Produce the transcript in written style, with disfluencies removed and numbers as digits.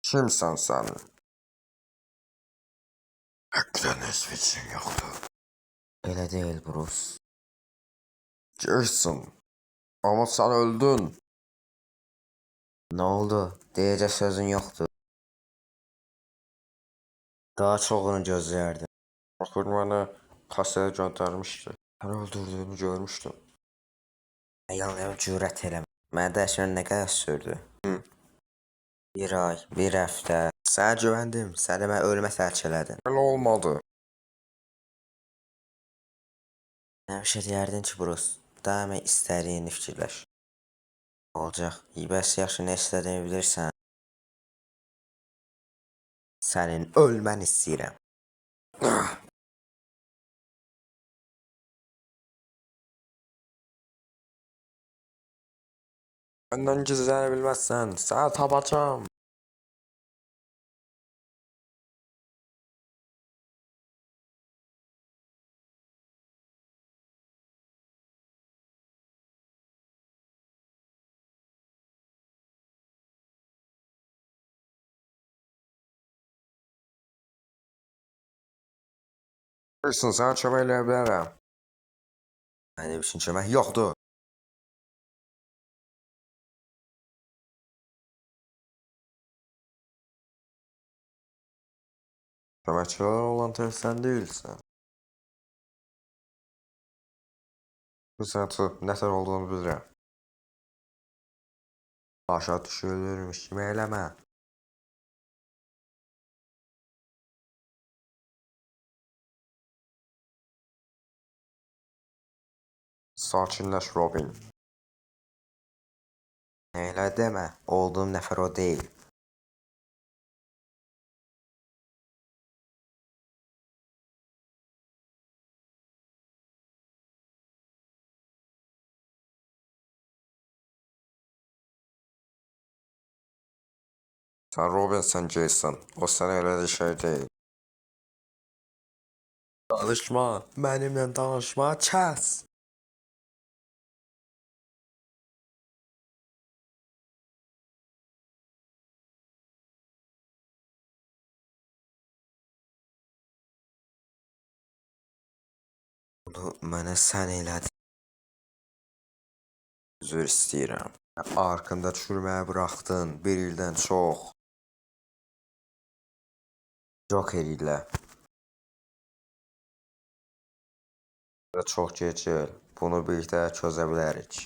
Kimsən sən? Həqiqdən heç fikrin yoxdur. Elə deyil Bruce. Jason. Ama sen öldün. Nə oldu? Deyəcək sözün yoxdur. Daha çoxunu gözləyərdim. Bakır bana kasaya göndermişti. Seni öldürdüğünü görmüştüm. Yalan cürət eləmə. Mənə dərslərin nə qədər sürdü? Bir ay, bir həftə. Sənə güvəndim. Səni mən ölümə tərk elədin. Öyle olmadı. Həmişə deyərdin ki Bruce, daima istədiyini fikirləş. Olacaq. Bəs yaxşı nə istədiyini bilirsən. Sənin ölməni istəyirəm. Benden gizlerini bilmezsen seni tapacağım. Jason sana kömək eləyə bilərəm. Mənim üçün kömək yoxdur. Köməkçiler olan tek sen değilsin. Bu seni tutup nətər olduğunu bilirəm. Aşağı düşürülürmüş kimi eləmə. Sakinləş Robin. Elə demə. Olduğum nəfər o deyil. Sen Robin, sen Jason. O sana öyle şey değil. Danışma. Benimle danışma. Kes. Bunu mənə sən elədin. Üzr istəyirəm. Arxında çürməyə buraxdın bir ildən çox. Joker ilə. Çox gecil. Bunu birlikdə çözə bilərik.